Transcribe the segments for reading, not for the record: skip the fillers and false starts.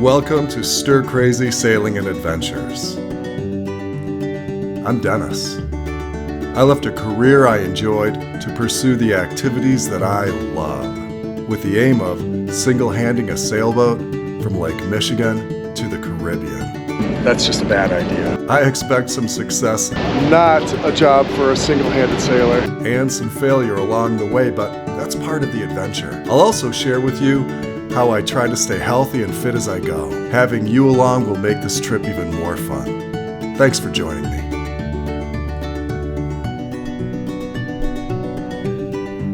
Welcome to Stir Crazy Sailing and Adventures. I'm Dennis. I left a career I enjoyed to pursue the activities that I love, with the aim of single-handing a sailboat from Lake Michigan to the Caribbean. That's just a bad idea. I expect some success, Not a job for a single-handed sailor. and some failure along the way, but that's part of the adventure. I'll also share with you how I try to stay healthy and fit as I go. Having you along will make this trip even more fun. Thanks for joining me.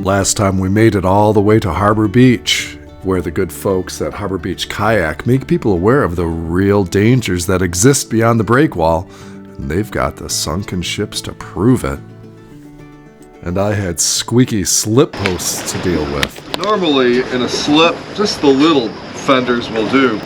Last time we made it all the way to Harbor Beach, where the good folks at Harbor Beach Kayak make people aware of the real dangers that exist beyond the breakwall, and they've got the sunken ships to prove it. And I had squeaky slip posts to deal with. Normally, in a slip, just the little fenders will do.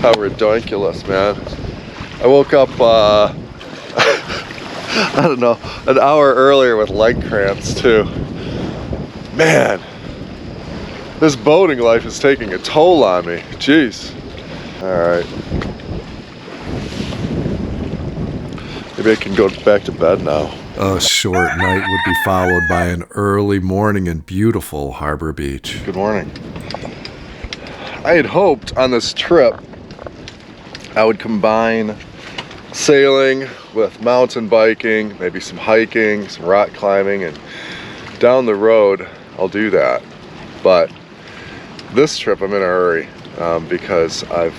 How ridiculous, man. I woke up, I don't know, an hour earlier with leg cramps, too. Man, this boating life is taking a toll on me. Jeez. All right. Maybe I can go back to bed now. A short night would be followed by an early morning in beautiful Harbor Beach. Good morning. I had hoped on this trip I would combine sailing with mountain biking, maybe some hiking, some rock climbing, and down the road I'll do that. But this trip I'm in a hurry because I've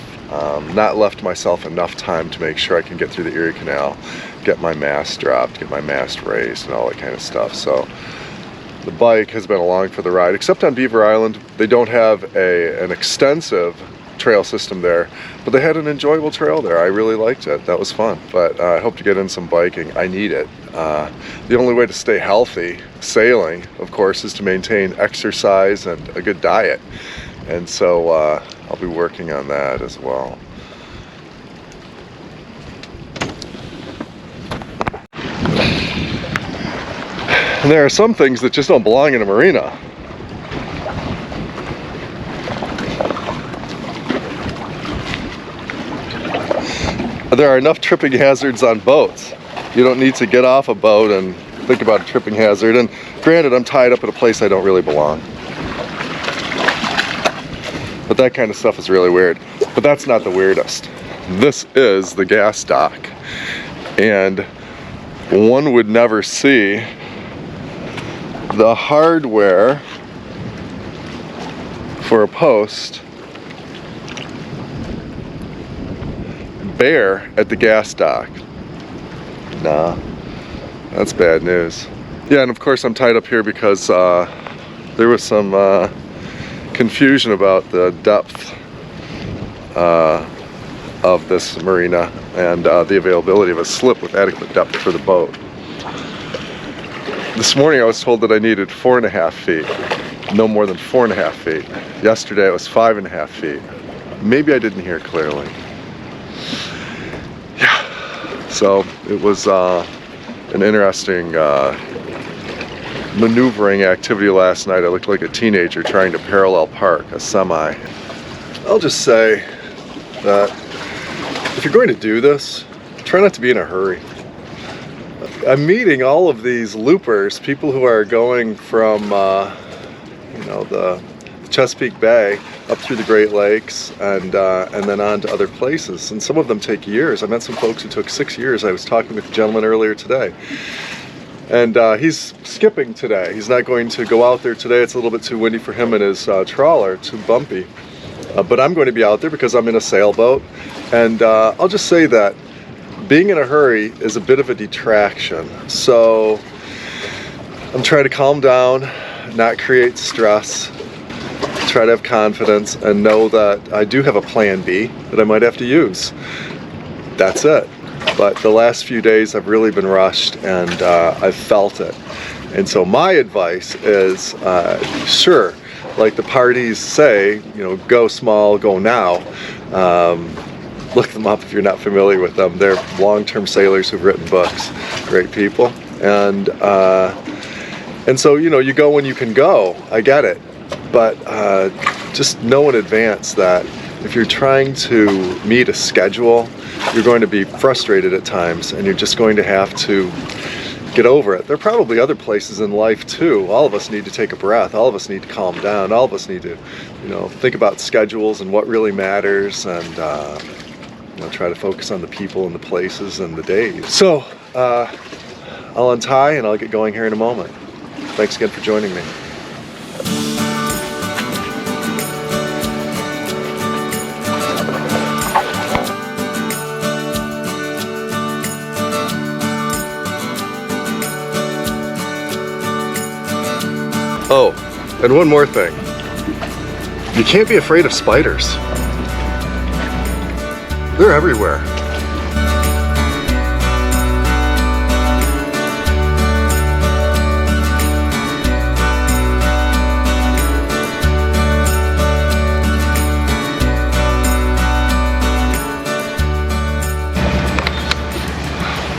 not left myself enough time to make sure I can get through the Erie Canal, get my mast dropped, get my mast raised, and all that kind of stuff. So the bike has been along for the ride, except on Beaver Island. They don't have an extensive trail system there, but they had an enjoyable trail there. I really liked it. That was fun. But I hope to get in some biking. I need it. The only way to stay healthy sailing, of course, is to maintain exercise and a good diet. And so I'll be working on that as well. And there are some things that just don't belong in a marina. There are enough tripping hazards on boats. You don't need to get off a boat and think about a tripping hazard. And granted, I'm tied up at a place I don't really belong. But that kind of stuff is really weird. But that's not the weirdest. This is the gas dock. And one would never see the hardware for a post bare at the gas dock. Nah, that's bad news. Yeah, and of course I'm tied up here because there was some confusion about the depth of this marina and the availability of a slip with adequate depth for the boat. This morning I was told that I needed 4.5 feet, no more than 4.5 feet. Yesterday it was 5.5 feet. Maybe I didn't hear clearly. Yeah, so it was an interesting maneuvering activity last night. I looked like a teenager trying to parallel park a semi. I'll just say that if you're going to do this, try not to be in a hurry. I'm meeting all of these loopers, people who are going from the Chesapeake Bay up through the Great Lakes and then on to other places, and some of them take years. I met some folks who took 6 years. I was talking with a gentleman earlier today, and he's skipping today. He's not going to go out there today. It's a little bit too windy for him and his trawler, too bumpy. But I'm going to be out there because I'm in a sailboat, and I'll just say that being in a hurry is a bit of a detraction. So I'm trying to calm down, not create stress, try to have confidence, and know that I do have a plan B that I might have to use. That's it. But the last few days I've really been rushed, and I've felt it. And so my advice is, sure, like the parties say, go small, go now. look them up if you're not familiar with them. They're long-term sailors who've written books, great people. And so, you know, you go when you can go, I get it. But just know in advance that if you're trying to meet a schedule, you're going to be frustrated at times, and you're just going to have to get over it. There are probably other places in life too. All of us need to take a breath. All of us need to calm down. All of us need to, you know, think about schedules and what really matters, and you know, try to focus on the people and the places and the days. So I'll untie and I'll get going here in a moment. Thanks again for joining me. Oh, and one more thing. You can't be afraid of spiders. They're everywhere.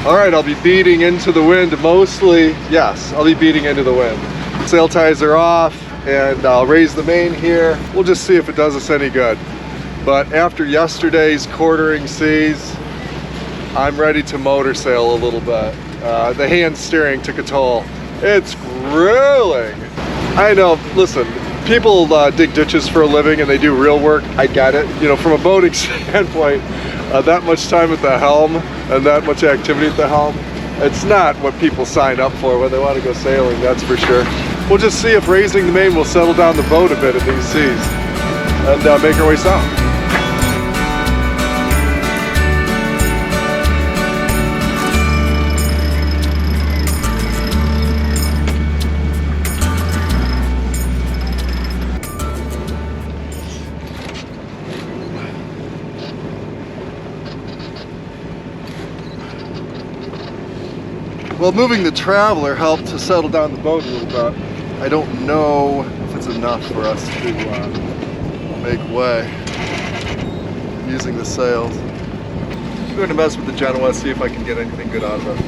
All right, I'll be beating into the wind mostly. Yes, I'll be beating into the wind. Sail ties are off, and I'll raise the main here. We'll just see if it does us any good. But after yesterday's quartering seas, I'm ready to motor sail a little bit. The hand steering took a toll. It's grueling. I know, listen, people dig ditches for a living and they do real work. I get it. You know, from a boating standpoint, that much time at the helm and that much activity at the helm, it's not what people sign up for when they want to go sailing, that's for sure. We'll just see if raising the main will settle down the boat a bit in these seas and make our way south. Well, moving the Traveler helped to settle down the boat a little bit. I don't know if it's enough for us to make way using the sails. I'm going to mess with the Genoa, see if I can get anything good out of it.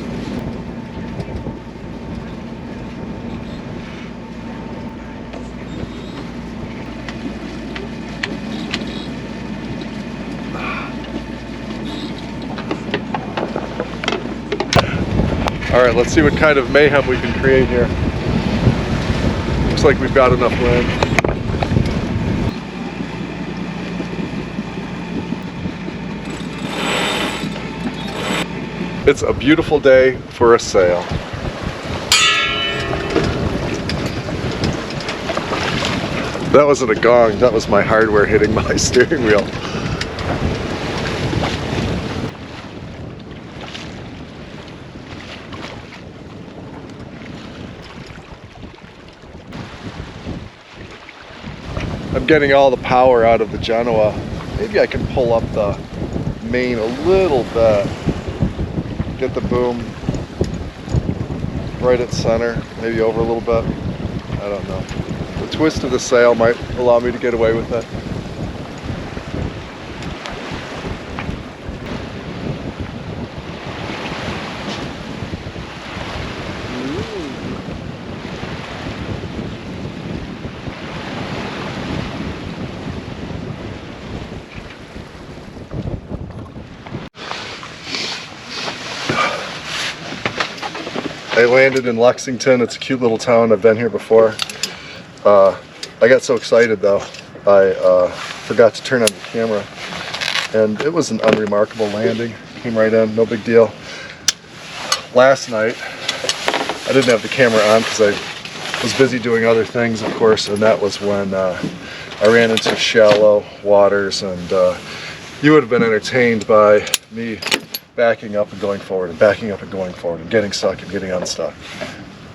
All right, let's see what kind of mayhem we can create here. Looks like we've got enough wind. It's a beautiful day for a sail. That wasn't a gong, that was my hardware hitting my steering wheel. I'm getting all the power out of the Genoa. Maybe I can pull up the main a little bit. Get the boom right at center, maybe over a little bit. I don't know. The twist of the sail might allow me to get away with it. I landed in Lexington. It's a cute little town. I've been here before. I got so excited though, I forgot to turn on the camera, and it was an unremarkable landing. Came right in, no big deal. Last night, I didn't have the camera on because I was busy doing other things, of course, and that was when I ran into shallow waters, and you would have been entertained by me backing up and going forward and backing up and going forward and getting stuck and getting unstuck.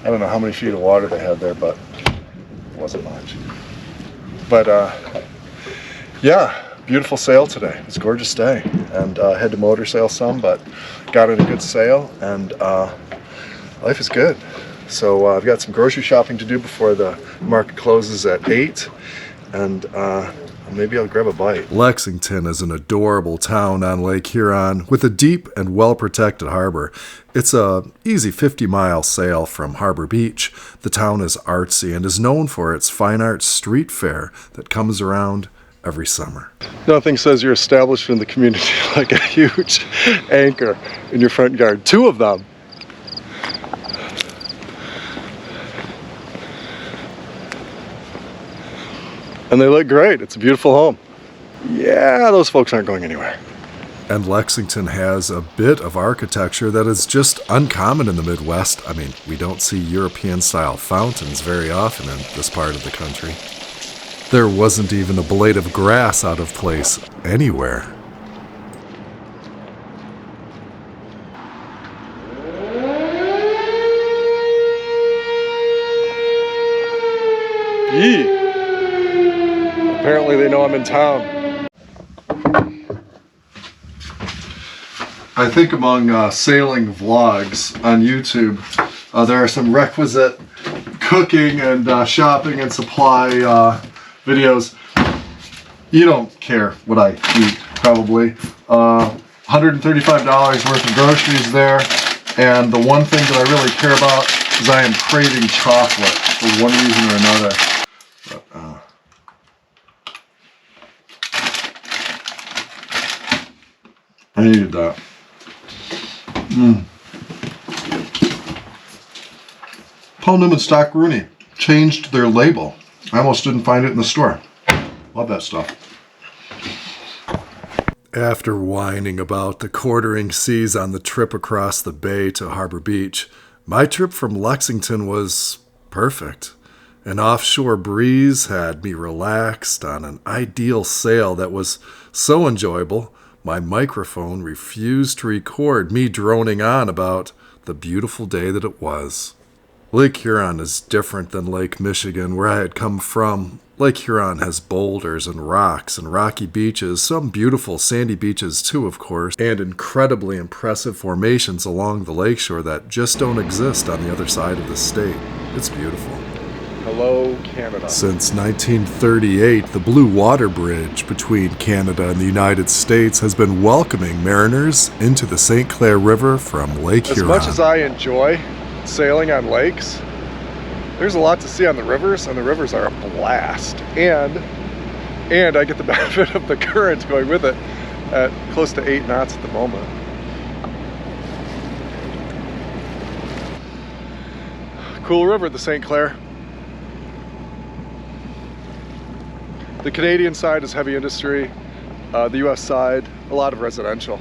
I don't know how many feet of water they had there, but it wasn't much. But yeah, beautiful sail today. It was a gorgeous day, and had to motor sail some, but got in a good sail, and life is good. So I've got some grocery shopping to do before the market closes at 8, and I'm Maybe I'll grab a bite. Lexington is an adorable town on Lake Huron with a deep and well-protected harbor. It's a easy 50-mile sail from Harbor Beach. The town is artsy and is known for its fine arts street fair that comes around every summer. Nothing says you're established in the community like a huge anchor in your front yard. 2 of them. And they look great. It's a beautiful home. Yeah, those folks aren't going anywhere. And Lexington has a bit of architecture that is just uncommon in the Midwest. I mean, we don't see European-style fountains very often in this part of the country. There wasn't even a blade of grass out of place anywhere. Yee! Apparently they know I'm in town. I think among sailing vlogs on YouTube, there are some requisite cooking and shopping and supply videos. You don't care what I eat, probably. $135 worth of groceries there. And the one thing that I really care about is I am craving chocolate for one reason or another. I needed that. Paul Newman Stock Rooney changed their label. I almost didn't find it in the store. Love that stuff. After whining about the quartering seas on the trip across the bay to Harbor Beach, my trip from Lexington was perfect. An offshore breeze had me relaxed on an ideal sail that was so enjoyable, my microphone refused to record me droning on about the beautiful day that it was. Lake Huron is different than Lake Michigan, where I had come from. Lake Huron has boulders and rocks and rocky beaches, some beautiful sandy beaches too, of course, and incredibly impressive formations along the lakeshore that just don't exist on the other side of the state. It's beautiful. Hello, Canada. Since 1938, the Blue Water Bridge between Canada and the United States has been welcoming mariners into the St. Clair River from Lake Huron. As much as I enjoy sailing on lakes, there's a lot to see on the rivers, and the rivers are a blast. And I get the benefit of the current going with it at close to 8 knots at the moment. Cool river, the St. Clair. The Canadian side is heavy industry, the US side, a lot of residential.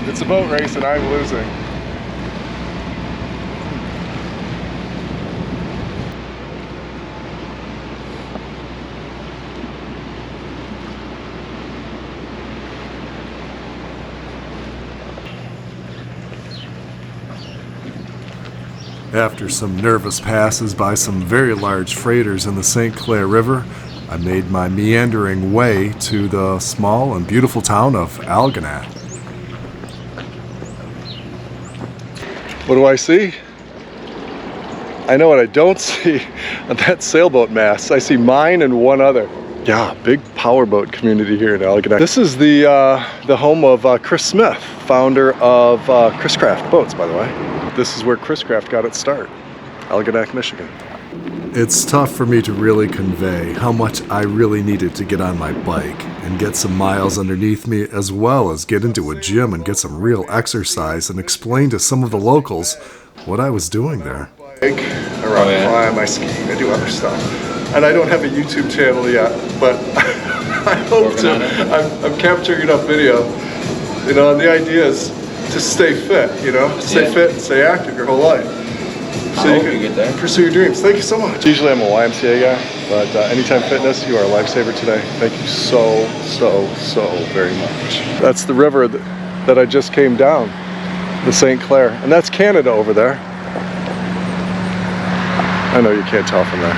It's a boat race and I'm losing. After some nervous passes by some very large freighters in the St. Clair River, I made my meandering way to the small and beautiful town of Algonac. What do I see? I know what I don't see on that sailboat mast. I see mine and one other. Yeah, big powerboat community here in Algonac. This is the home of Chris Smith, founder of Chris Craft Boats, by the way. This is where Chris Craft got its start, Algonac, Michigan. It's tough for me to really convey how much I really needed to get on my bike and get some miles underneath me, as well as get into a gym and get some real exercise and explain to some of the locals what I was doing there. I climb, I ski, I do other stuff. And I don't have a YouTube channel yet, but I hope to. I'm capturing enough video, you know, and the idea is to stay fit, you know, stay fit and stay active your whole life. So you can get there. Pursue your dreams. Thank you so much. Usually I'm a YMCA guy, but Anytime Fitness, you are a lifesaver today. Thank you so very much. That's the river that I just came down, the St. Clair, and that's Canada over there. I know you can't tell from there.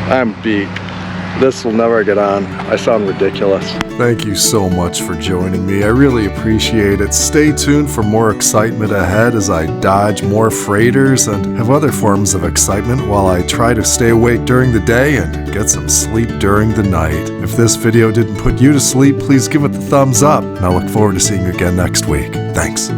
I'm beat. This will never get on. I sound ridiculous. Thank you so much for joining me. I really appreciate it. Stay tuned for more excitement ahead as I dodge more freighters and have other forms of excitement while I try to stay awake during the day and get some sleep during the night. If this video didn't put you to sleep, please give it the thumbs up, and I look forward to seeing you again next week. Thanks.